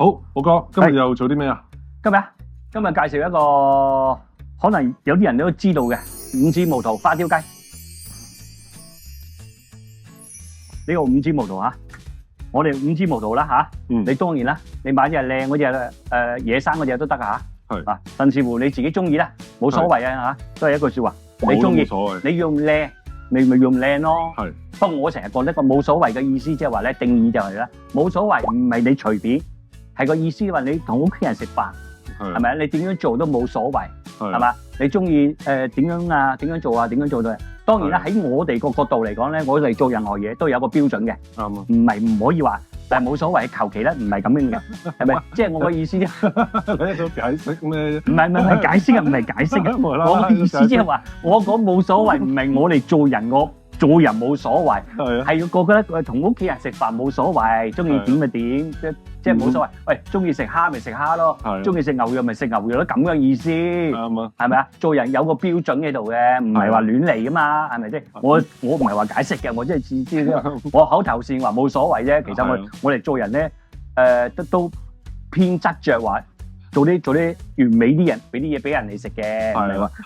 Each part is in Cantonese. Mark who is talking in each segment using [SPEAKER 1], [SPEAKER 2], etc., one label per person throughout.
[SPEAKER 1] 好，寶哥，今日又做啲咩啊？
[SPEAKER 2] 今日介紹一個可能有啲人都知道嘅五指毛桃花雕雞。呢個五指毛桃嚇，我哋五指毛桃啦嚇，你當然啦，你買隻靚嗰隻野生嗰隻都得嚇，
[SPEAKER 1] 係
[SPEAKER 2] 啊，甚至乎你自己中意啦，冇所謂啊嚇，都係一句説話，你中意，你用靚，你咪用靚咯。係，不過我成日覺得個冇所謂嘅意思，即係話咧定義就係咧，冇所謂唔係你隨便。係個意思話你同屋企人食飯，係咪啊？你點樣做都冇所謂，係嘛？你中意點樣啊？點樣做啊？點樣做到？當然啦，喺我哋個角度嚟講咧，我哋做任何嘢都有個標準嘅，
[SPEAKER 1] 啱啊！
[SPEAKER 2] 唔係唔可以話，但係冇所謂，求其咧，唔係咁樣嘅，係咪？即係我個意思。你
[SPEAKER 1] 喺度解釋咩？
[SPEAKER 2] 唔係解釋啊，唔係解釋啊！我個意思即係話，我講冇所謂，唔係我哋做人做人冇所謂，係要覺得同屋企人食飯冇所謂，中意點咪點，即係冇所謂。喂，中意食蝦咪食蝦咯，中意食牛肉咪食牛肉咯，咁嘅意思。啱啊，係咪啊？做人有個標準喺度嘅，唔係話亂嚟噶嘛，係咪先？我唔係話解釋嘅，我真係知我口頭禪話冇所謂啫。其實我哋做人咧，都偏執着話。做啲完美啲人，俾啲嘢俾人哋食嘅，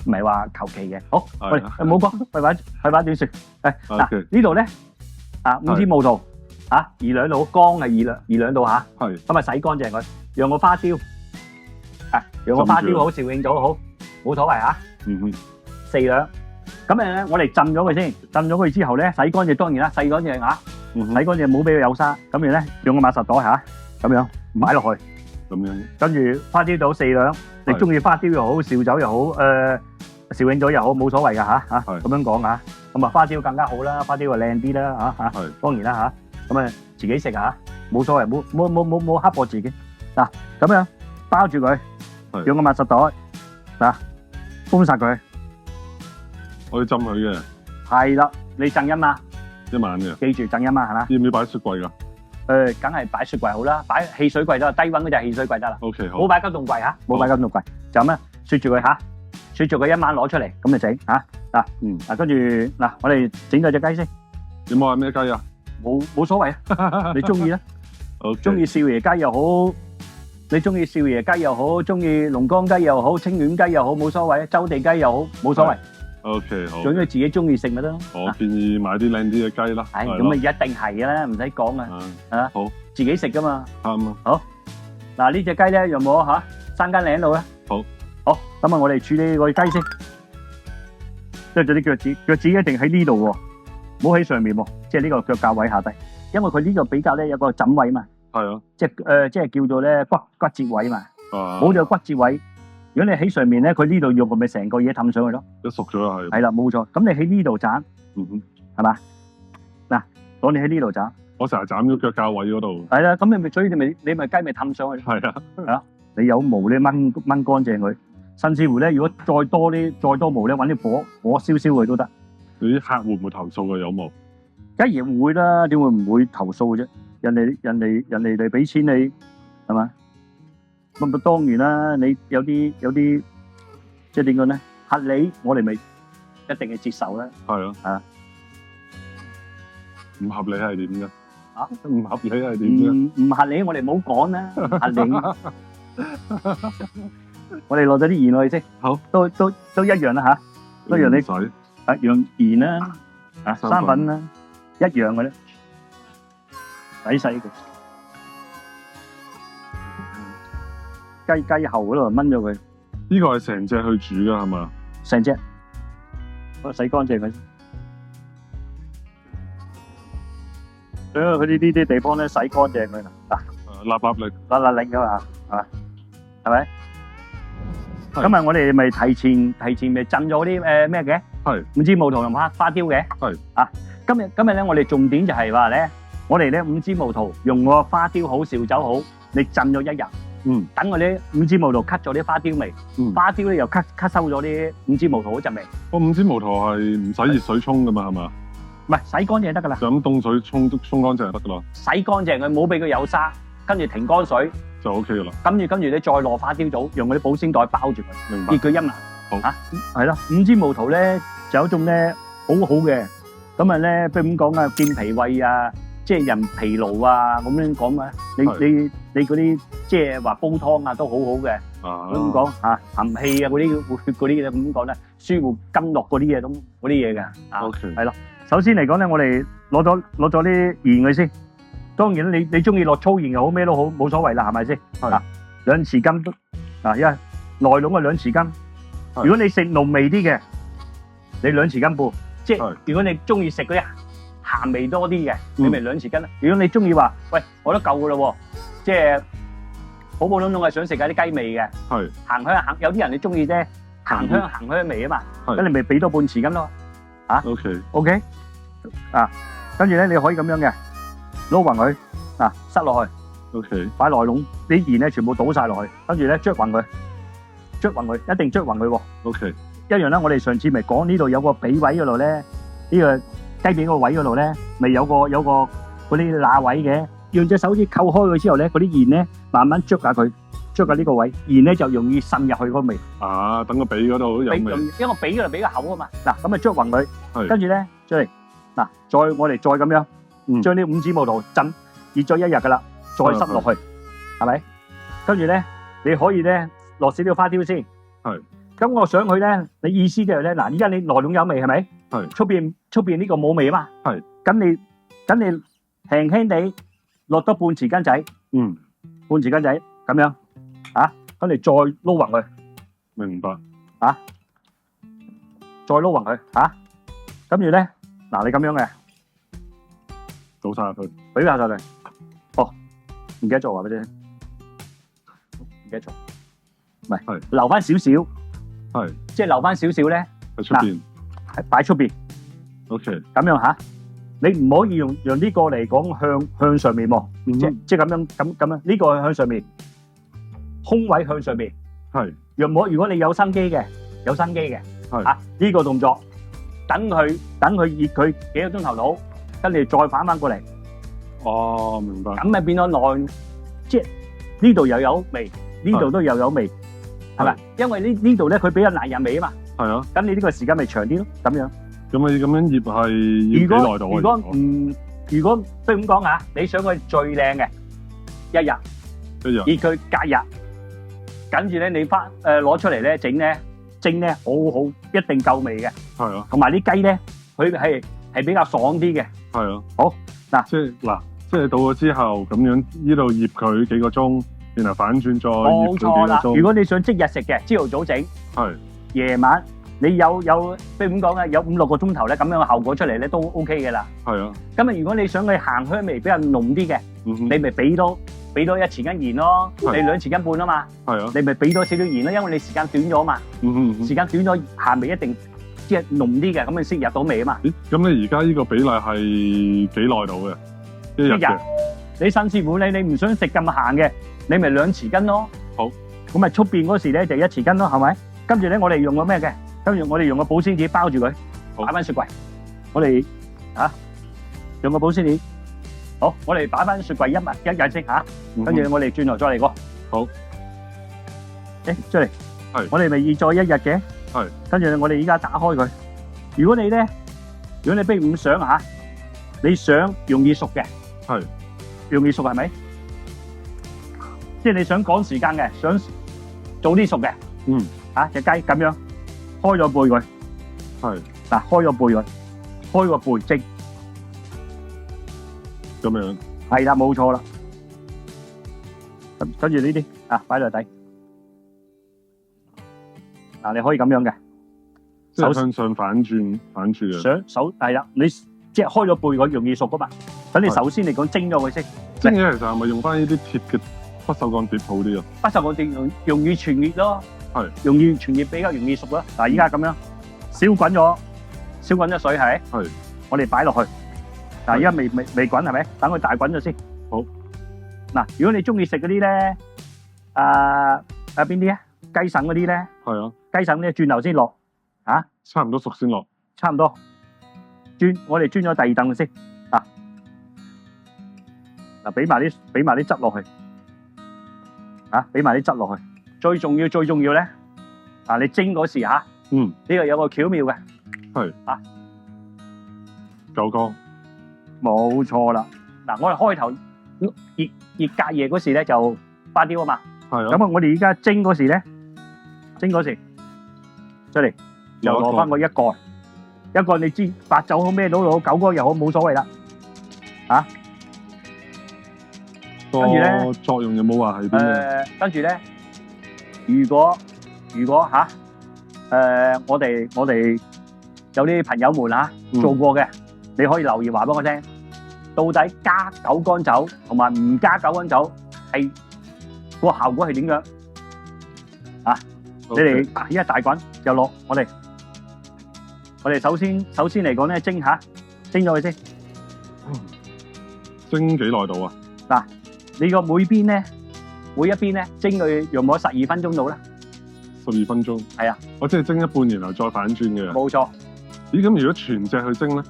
[SPEAKER 2] 唔係話求其嘅。好，喂，冇講，廢話短説。嗱呢度咧五指毛桃移兩度，缸係移兩度嚇。係，咁啊洗乾淨佢，讓個花雕讓個花雕好，紹興咗好，冇所謂嚇。4兩。咁咧，我哋浸咗佢先，浸咗佢之後咧，洗乾淨當然啦，洗乾淨嚇，洗乾淨冇俾佢有沙。咁樣咧，用個抹實袋嚇，咁樣擺落去。咁樣，跟住花雕豆4兩，你中意花雕又好，紹酒又好，紹興酒又好，冇所謂噶嚇，咁樣講嚇。咁啊花雕更加好啦，花雕就靚啲啦嚇，當然啦嚇。咁啊自己食嚇，冇所謂，冇刻薄自己。嗱咁樣包住佢，用個密實袋嗱封實佢。
[SPEAKER 1] 我要浸佢嘅。係
[SPEAKER 2] 啦，你浸一晚。
[SPEAKER 1] 一晚嘅。記
[SPEAKER 2] 住浸一晚係嘛？
[SPEAKER 1] 要唔要擺雪櫃㗎？
[SPEAKER 2] 梗係擺雪櫃好啦，擺汽水櫃得啦，低溫嗰隻汽水櫃得啦。
[SPEAKER 1] OK， 好。
[SPEAKER 2] 冇擺急凍櫃嚇，冇擺急凍櫃，就咁樣雪住佢嚇，雪住佢一晚攞出嚟，咁就整嚇嗱。嗱跟住嗱，我哋整咗隻雞先。
[SPEAKER 1] 有冇話咩雞啊？
[SPEAKER 2] 冇所謂啊，你中意啦。中意少爺雞又好，你中意少爺雞又好，中意龍江雞又好，清遠雞又好，冇所謂，周地雞又好，冇所謂。
[SPEAKER 1] OK， 好。
[SPEAKER 2] 總之自己中意食咪得咯。
[SPEAKER 1] 我建議買啲靚啲嘅雞啦。
[SPEAKER 2] 係咁啊，一定係嘅啦，唔使講啊。
[SPEAKER 1] 好，
[SPEAKER 2] 自己食噶嘛。
[SPEAKER 1] 啱啊。
[SPEAKER 2] 好，嗱呢隻雞咧有冇生根領度咧？
[SPEAKER 1] 好。
[SPEAKER 2] 好，咁啊我哋處理個雞先。即係啲腳趾，腳趾一定喺呢度喎，唔好喺上面喎，即係呢個腳架位下低，因為佢呢度比較咧有個枕位嘛。係啊。即係叫做咧骨折位嘛。冇咗骨折位。如果你喺上面咧，佢呢度肉咪成個嘢氹上去咯。一熟咗啦，係。係啦，冇錯。咁你喺呢度斬，係嘛？嗱，當你喺呢度斬。我成日斬咗腳架位嗰度。係啦，咁所以你咪雞咪氹上去。係啊。係啊，你有毛咧掹乾淨佢，甚至乎咧，如果再多毛咧，揾啲火燒佢都得。你啲客會唔會投訴啊？有毛？梗係會啦，點會唔會投訴嘅啫？人哋嚟俾錢你，係嘛？咁當然啦，你有啲即係點講咧？合理我哋咪一定係接受啦。係啊，唔合理係點嘅？唔合理係點嘅？唔合理我哋唔好講啦，合理。我哋落咗啲鹽落去先。好，都一樣啦嚇，一樣你水，用鹽啦，生粉啦，一樣嘅咧，洗佢。雞喉嗰度炆咗佢，呢個係成隻去煮噶係嘛？成隻，我洗乾淨佢。佢呢啲地方咧洗乾淨佢嗱，立力噶嘛，係嘛？係咪？今日我哋咪提前咪浸咗啲咩嘅？係五指毛桃同花雕嘅。係啊，今日咧我哋重點就係話咧，我哋咧五指毛桃用個花雕好，紹酒好，你浸咗1日。等我啲五指毛桃吸咗啲花雕味，花雕咧又吸收咗啲五指毛桃嗰陣味。個五指毛桃係唔使熱水沖噶嘛，係嘛？唔係洗乾淨就得噶啦。就咁凍水沖乾淨就得噶啦。洗乾淨佢，冇俾佢有沙，跟住停乾水就 OK 噶啦。跟住你再落花雕棗，用嗰啲保鮮袋包住佢，明白？熱佢1晚。好啊，係咯。五指毛桃咧就有一種咧好嘅，咁啊咧，譬如咁講啊，健脾胃啊，即係人疲勞啊咁樣講嘛。你嗰啲即係話煲湯啊都好好嘅。咁講嚇含氣啊嗰啲嘅咁講咧，舒緩經絡嗰啲嘢咁嗰啲嘢嘅。係咯。首先嚟講咧，我哋攞咗啲鹽佢先。當然你中意落粗鹽又好咩都好，冇所謂啦，係咪先？係。2匙羹都因為內籠係2匙羹。如果你食濃味啲嘅，你2匙羹半。即係如果你中意食嗰啲鹹味多啲嘅，你咪2匙羹啦。如果你中意話，喂，我都夠噶咯喎，即係普普通通係想食下啲雞味嘅，鹹香有啲人你中意啫，鹹香味啊嘛，咁你咪俾多半匙羹咯，OK，跟住咧你可以咁樣嘅撈勻佢，塞落去，擺內籠，啲鹽咧全部倒晒落去，跟住咧捽勻佢，一定捽勻佢喎。一樣啦，我哋上次咪講呢度有個髀位嗰度咧，呢個雞髀個位嗰度咧，咪有個嗰啲罅位嘅，用隻手指扣開佢之後咧，嗰啲鹽咧慢慢捽下佢，捽下呢個位，鹽咧就容易滲入去嗰味。
[SPEAKER 1] 等個髀嗰度有味。因為
[SPEAKER 2] 髀嗰度比較厚啊嘛。嗱，咁咪捽勻佢，跟住咧出嚟，嗱，我哋再咁樣，將啲五指毛肚浸熱咗1日噶啦，再塞落去，係咪？跟住咧，你可以咧落少少花雕先。咁我想佢咧，你意思就係咧，嗱，依家你內籠有味係咪？出邊呢個冇味啊嘛。咁你輕輕地落多半匙羹仔，半匙羹仔咁樣，跟住再撈勻佢。
[SPEAKER 1] 明白。
[SPEAKER 2] 再撈勻佢，跟住咧，嗱，你咁樣嘅，
[SPEAKER 1] 倒晒入去，
[SPEAKER 2] 俾晒佢。唔記得咗話俾你聽，唔記得咗，唔係，留翻少少。即係留翻少少咧，
[SPEAKER 1] 喺出邊，
[SPEAKER 2] 擺出邊。
[SPEAKER 1] OK，
[SPEAKER 2] 咁樣嚇，你唔可以用呢個嚟講向上面喎，即係咁樣，呢個向上面，空位向上面。如果你有生機嘅，呢個動作，等佢熱佢幾個鐘頭到，跟住再反翻過嚟。
[SPEAKER 1] 明白。
[SPEAKER 2] 咁咪變咗內，即係呢度又有味，呢度都又有味。係咪？因為呢度咧，佢比較難入味啊嘛。咁你呢個時間咪長啲咯，咁樣。咁
[SPEAKER 1] 你咁樣醃係醃幾耐到？
[SPEAKER 2] 如果不如咁講嚇，你想佢最靚嘅1日，熱佢隔日，跟住咧你攞出嚟咧蒸咧好好，一定夠味嘅。同埋啲雞咧，佢係比較爽啲嘅。好嗱，
[SPEAKER 1] 即係到咗之後咁樣，呢度醃佢幾個鐘。然後反轉再
[SPEAKER 2] 冇錯啦！如果你想即日食嘅，朝頭早整，夜晚你有譬如咁講嘅，有5-6個鐘頭咧，咁樣嘅效果出嚟咧都 OK 嘅啦。咁如果你想佢鹹香味比較濃啲嘅，你咪俾多1匙羹鹽咯，你2匙羹半啊嘛。你咪俾多少少鹽咯，因為你時間短咗嘛。時間短咗，鹹味一定即係濃啲嘅，咁你先入到味啊嘛。
[SPEAKER 1] 咁你而家呢個比例係幾耐到嘅？1日嘅。
[SPEAKER 2] 你新師傅你唔想食咁鹹嘅？你咪2匙羹咯，
[SPEAKER 1] 好，
[SPEAKER 2] 咁咪出邊嗰時咧就1匙羹咯，係咪？跟住咧我哋用個咩嘅？跟住我哋用個保鮮紙包住佢，擺翻雪櫃。我哋用個保鮮紙，好，我哋擺翻雪櫃一日先嚇，跟住我哋轉頭再嚟過。
[SPEAKER 1] 好，
[SPEAKER 2] 出嚟，我哋咪熱咗1日嘅，跟住我哋依家打開佢。如果你不如唔想嚇，你想容易熟嘅，容易熟係咪？即係你想趕時間嘅，想早啲熟嘅，隻雞咁樣開咗背佢，嗱，開咗背佢，開個背蒸，
[SPEAKER 1] 咁樣
[SPEAKER 2] 係啦，冇錯啦。跟住呢啲擺落底，你可以咁樣嘅，
[SPEAKER 1] 即係向上反轉嘅。
[SPEAKER 2] 手係啦，你即係開咗背佢容易熟噶嘛。咁你首先嚟講蒸咗佢先，
[SPEAKER 1] 蒸嘢其實係咪用翻呢啲鐵嘅不鏽鋼碟好啲啊？
[SPEAKER 2] 不鏽鋼碟容易傳熱咯，容易傳熱比較容易熟咯。嗱，依家咁樣燒滾咗水係，我哋擺落去。嗱，依家未滾係咪？等佢大滾咗先。
[SPEAKER 1] 好。
[SPEAKER 2] 嗱，如果你中意食嗰啲咧，邊啲啊？雞腎嗰啲咧，雞腎咧轉頭先落，
[SPEAKER 1] 差唔多熟先落，
[SPEAKER 2] 差唔多。我哋轉咗第二燉先。嗱，俾埋啲汁落去，俾埋啲汁落去。最重要咧，你蒸嗰時呢個有個巧妙嘅，
[SPEAKER 1] 夠乾，
[SPEAKER 2] 冇錯啦。嗱，我哋開頭熱隔夜嗰時咧就花雕啊嘛。
[SPEAKER 1] 係啊。
[SPEAKER 2] 咁啊，我哋而家蒸嗰時咧，出嚟又攞翻個一蓋，你知白酒好咩都好，九哥又好冇所謂啦。嚇，跟住咧
[SPEAKER 1] 作用有冇話係啲咩？
[SPEAKER 2] 跟住咧，如果嚇我哋有啲朋友們嚇做過嘅，你可以留言話俾我聽，到底加九乾酒同埋唔加九乾酒係個效果係點樣？啊，你哋依家大滾就落我哋首先嚟講咧蒸咗佢先。
[SPEAKER 1] 蒸幾耐度啊？
[SPEAKER 2] 嗱，你個每一邊咧蒸佢用咗12分鐘到啦。
[SPEAKER 1] 12分鐘。係啊。我即係蒸一半，然後再反轉嘅。
[SPEAKER 2] 冇錯。
[SPEAKER 1] 咦，咁如果全隻去蒸咧？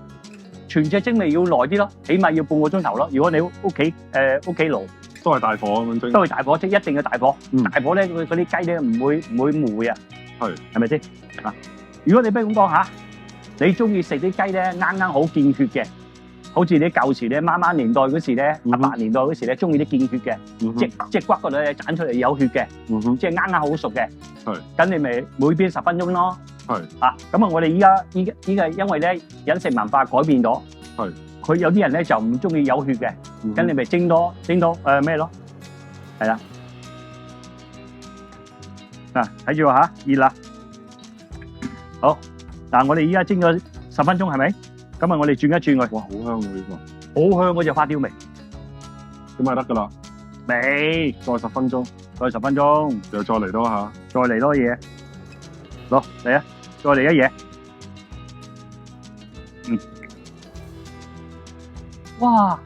[SPEAKER 2] 全隻蒸咪要耐啲咯，起碼要半個鐘頭咯。如果你屋企爐
[SPEAKER 1] 都係大火咁樣蒸。
[SPEAKER 2] 都係大火，即係一定要大火。大火咧，嗰啲雞咧唔會霉啊。係咪先？啊，如果你不如咁講嚇，你中意食啲雞咧啱啱好見血嘅，好似你舊時咧媽媽年代嗰時咧，阿爸年代嗰時咧，中意啲見血嘅，即係骨嗰度咧斬出嚟有血嘅，即係啱啱好熟嘅。係。咁你咪每邊10分鐘咯。係。啊，咁啊，我哋依家因為咧飲食文化改變咗。係。佢有啲人咧就唔中意有血嘅，咁你咪蒸多咩咯？係啦。嗱，睇住嚇，熱啦。好，嗱，我哋依家蒸咗10分鐘，係咪？咁啊，我哋轉一轉佢。哇，好香喎呢個！好香嗰隻花雕味。咁咪得㗎啦。未，再10分鐘。再10分鐘。又再嚟多下。再嚟多嘢。攞嚟啊！再嚟一嘢。哇！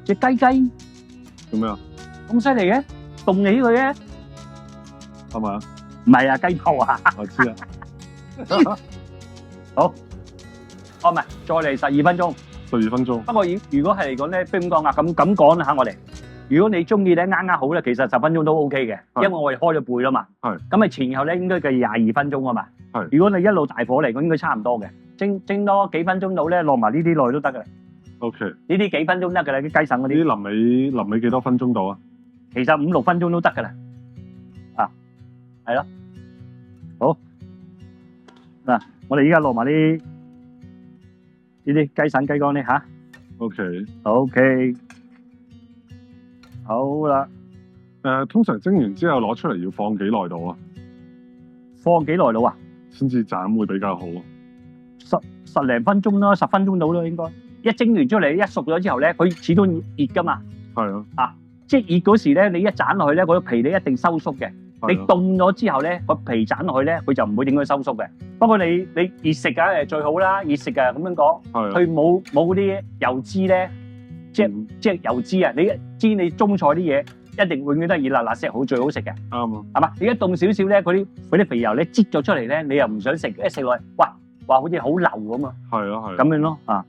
[SPEAKER 2] 隻雞做咩啊？咁犀利嘅，凍起佢嘅。係嘛？唔係啊，雞頭啊！我知啊。好。哦，唔係，再嚟12分鐘。12分鐘。不過如果係嚟講咧，不如咁講啊，咁講啦嚇，我哋。如果你中意咧啱好咧，其實10分鐘都 OK 嘅，因為我哋開咗背啦嘛。係。咁啊前後咧應該計22分鐘啊嘛。係。如果你一路大火嚟講，應該差唔多嘅。蒸多幾分鐘到咧，落埋呢啲落去都得嘅。OK。呢啲幾分鐘得嘅啦，啲雞腎嗰啲。呢啲臨尾幾多分鐘到啊？其實5、6分鐘都得嘅啦。啊，係咯。好。嗱，我哋依家落埋啲雞腎雞肝呢嚇。OK。OK。好啦。通常蒸完之後攞出嚟要放幾耐度啊？放幾耐度啊？先至斬會比較好啊。十零分鐘啦，10分鐘到啦應該。一蒸完出嚟，一熟咗之後咧，佢始終熱噶嘛。係啊。啊，即係熱嗰時咧，你一斬落去咧，嗰個皮你一定收縮嘅。你凍咗之後咧，個皮斬落去咧，佢就唔會點樣收縮嘅。不過你熱食梗係最好啦，熱食嘅咁樣講。係。佢冇嗰啲油脂咧，即係油脂啊！你知你中菜啲嘢一定永遠都係熱辣辣先好最好食嘅。啱啊。係嘛？你一凍少少咧，嗰啲肥油咧擠咗出嚟咧，你又唔想食，一食落去，哇！好似好流咁啊。係啊係。咁樣咯啊！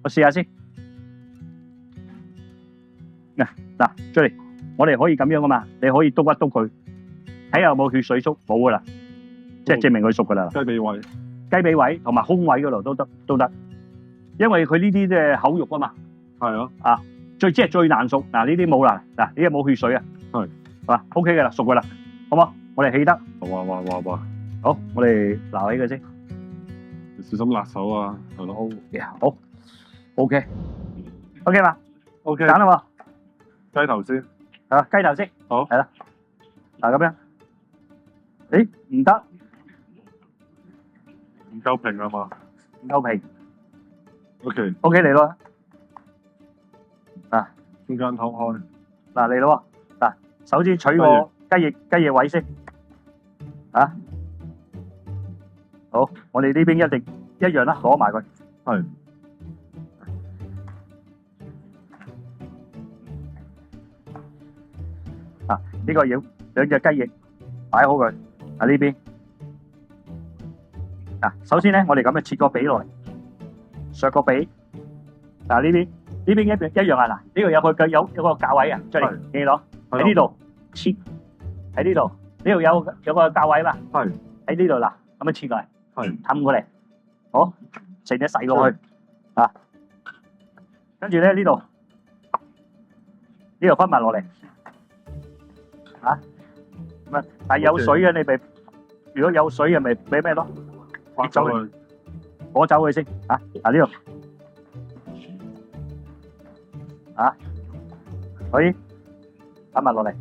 [SPEAKER 2] 我試下先。嗱，出嚟，我哋可以咁樣噶嘛？你可以篤一篤佢，睇下有冇血水縮，冇噶啦，即係證明佢熟噶啦。雞髀位同埋胸位嗰度都得，因為佢呢啲即係口肉啊嘛。係啊。啊，即係最難熟。嗱，呢啲冇啦，嗱，呢啲冇血水啊。係。係嘛 ？OK 噶啦，熟噶啦，好冇？我哋起得。哇！好，我哋撈起佢先。小心辣手啊！係咯。好。OK 嘛 ？OK。揀啦喎。雞頭先。啊，雞頭先。好。係啦。嗱咁樣。誒，唔得。唔夠平啊嘛？唔夠平。OK。OK 嚟咯。啊，中間劏開。嗱嚟咯喎。嗱，首先取個雞翼位先。啊。好，我哋呢邊一定一樣啦，攞埋佢。係。啊，呢個要兩隻雞翼擺好佢喺呢邊。嗱，首先咧，我哋咁樣切個髀落嚟，削個髀。嗱呢邊一樣啊！嗱，呢度有個價位啊，出嚟見到喺呢度切，喺呢度呢度有個價位嘛。係喺呢度嗱，咁樣切過嚟。係氹過嚟，好，成隻洗落去啊！跟住咧呢度呢度分埋落嚟。嚇，咁啊，但係有水嘅你咪，如果有水嘅咪俾咩咯？
[SPEAKER 1] 挖走佢，
[SPEAKER 2] 攞走佢先。嚇，嗱呢度。嚇，可以分埋落嚟。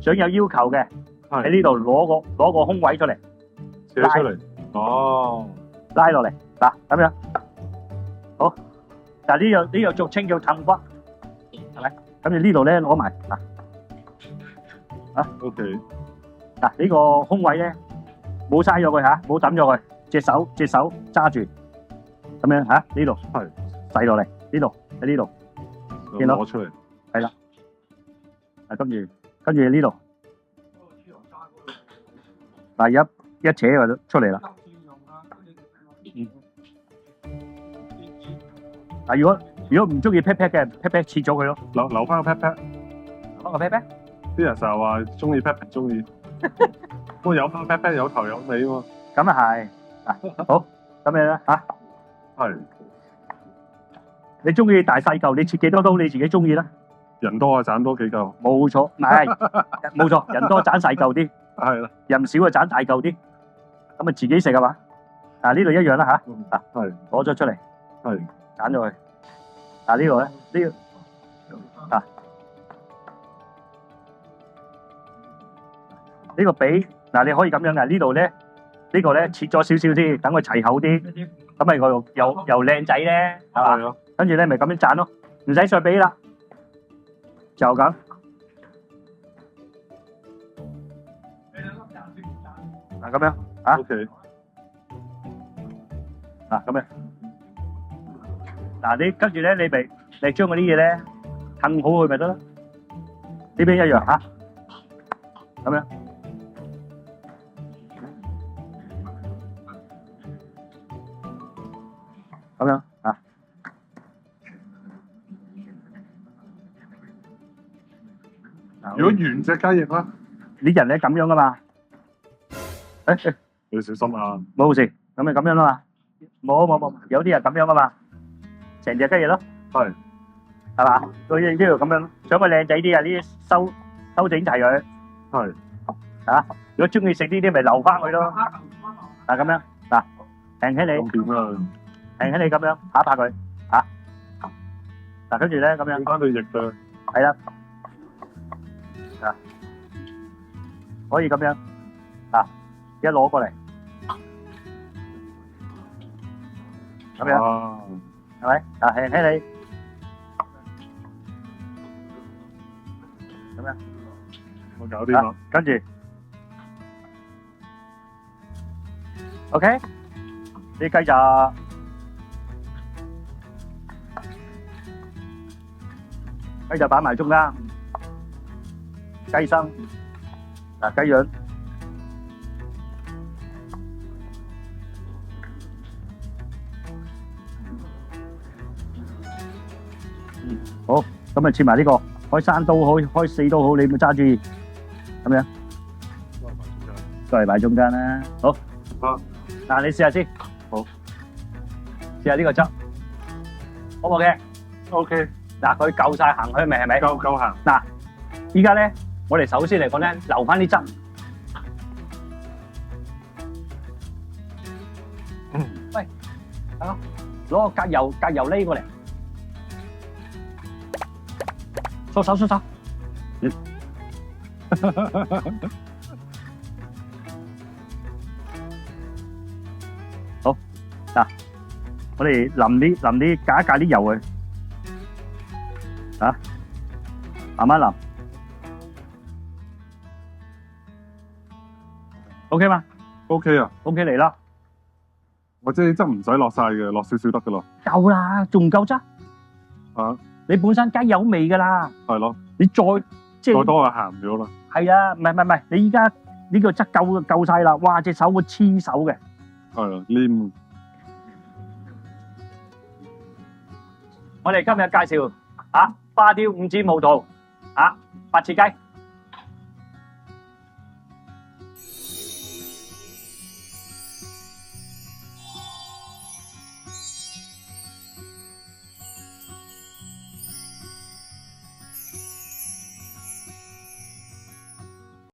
[SPEAKER 2] 想有要求嘅喺呢度攞個空位出嚟，
[SPEAKER 1] 扯出嚟。哦，
[SPEAKER 2] 拉落嚟嗱咁樣。好，但係呢個俗稱叫氹骨，係咪？咁你呢度咧攞埋嗱。啊
[SPEAKER 1] ，OK，
[SPEAKER 2] 嗱呢個空位咧冇嘥咗佢嚇，冇抌咗佢，隻手揸住咁樣嚇，呢度
[SPEAKER 1] 係
[SPEAKER 2] 遞落嚟，呢度喺呢度，見到
[SPEAKER 1] 攞出嚟，
[SPEAKER 2] 係啦，啊跟住呢度，嗱一扯就出嚟啦。嗱如果唔中意 pat pat 嘅 pat pat 切咗佢咯，
[SPEAKER 1] 留翻個 pat pat，
[SPEAKER 2] 留翻個 pat pat。
[SPEAKER 1] 啲人成日話中意 pat pat 中意，不過有翻 pat pat 有頭有尾喎。
[SPEAKER 2] 咁啊係，嗱好咁樣啦嚇。
[SPEAKER 1] 係，
[SPEAKER 2] 你中意大細嚿，你切幾多刀你自己中意啦。
[SPEAKER 1] 人多啊，斬多幾嚿。
[SPEAKER 2] 冇錯，唔係冇錯，人多斬細嚿啲，
[SPEAKER 1] 係啦，
[SPEAKER 2] 人少啊斬大嚿啲，咁啊自己食啊嘛。嗱呢度一樣啦嚇，嗱
[SPEAKER 1] 係
[SPEAKER 2] 攞咗出嚟，
[SPEAKER 1] 係
[SPEAKER 2] 斬咗佢。嗱呢度咧，呢個啊呢個髀嗱你可以咁樣嘅，呢個咧切咗少少啲，等佢齊厚啲，咁咪個肉又靚仔咧，係嘛？跟住咧咪咁樣斬咯，唔使再俾啦，就咁。嗱咁樣啊
[SPEAKER 1] ，OK，
[SPEAKER 2] 嗱咁樣，嗱你跟住咧你將嗰啲嘢咧燙好佢咪得咯，呢邊一樣嚇，咁樣。咁樣啊！
[SPEAKER 1] 如果原隻雞翼咧，
[SPEAKER 2] 啲人咧咁樣噶嘛？誒，
[SPEAKER 1] 你小心啊！
[SPEAKER 2] 冇事，咁咪咁樣啦嘛。冇，有啲人咁樣噶嘛，成隻雞翼咯，
[SPEAKER 1] 係
[SPEAKER 2] 嘛？佢呢度咁樣，想佢靚仔啲啊，呢啲收整齊佢。
[SPEAKER 1] 係
[SPEAKER 2] 啊，如果中意食呢啲咪留翻佢咯。嗱咁樣，嗱，輕輕你。
[SPEAKER 1] 咁點啊？
[SPEAKER 2] 輕輕你咁樣拍一拍佢，嚇！嗱跟住咧咁樣。
[SPEAKER 1] 整翻對翼啊！
[SPEAKER 2] 係啦，啊，可以咁樣，啊，一攞過嚟，咁樣，
[SPEAKER 1] 啊，
[SPEAKER 2] 係咪？啊，輕輕你，咁樣，
[SPEAKER 1] 我搞掂啦。
[SPEAKER 2] 跟住 ，OK，啲雞就。雞就擺埋中間，雞心，嗱雞潤，好，咁啊切埋呢個，開3刀好，開4刀好，你咪揸住，咁樣，都係擺中間啦，好，嗱你試下先，好，試下呢個汁，好唔好嘅
[SPEAKER 1] OK。
[SPEAKER 2] 嗱，佢夠晒行香味係咪？
[SPEAKER 1] 夠行。
[SPEAKER 2] 嗱，依家咧，我哋首先嚟講咧，留翻啲汁。喂，啊，攞個隔油呢過嚟，收手。好，嗱，我哋淋啲隔一隔啲油佢。啊，慢慢淋 ，OK 嘛
[SPEAKER 1] ？OK 啊
[SPEAKER 2] ，OK 嚟啦。
[SPEAKER 1] 我即係汁唔使落晒嘅，落少少得噶咯。
[SPEAKER 2] 夠啦，仲唔夠汁？
[SPEAKER 1] 啊，
[SPEAKER 2] 你本身雞有味噶啦。
[SPEAKER 1] 係咯。
[SPEAKER 2] 你再即係
[SPEAKER 1] 再多就鹹咗啦。
[SPEAKER 2] 係啊，唔係，你依家呢個汁夠晒啦。哇，隻手會黐手嘅。
[SPEAKER 1] 係啊，黏。
[SPEAKER 2] 我哋今日介紹啊。花雕五指毛肚，白切雞。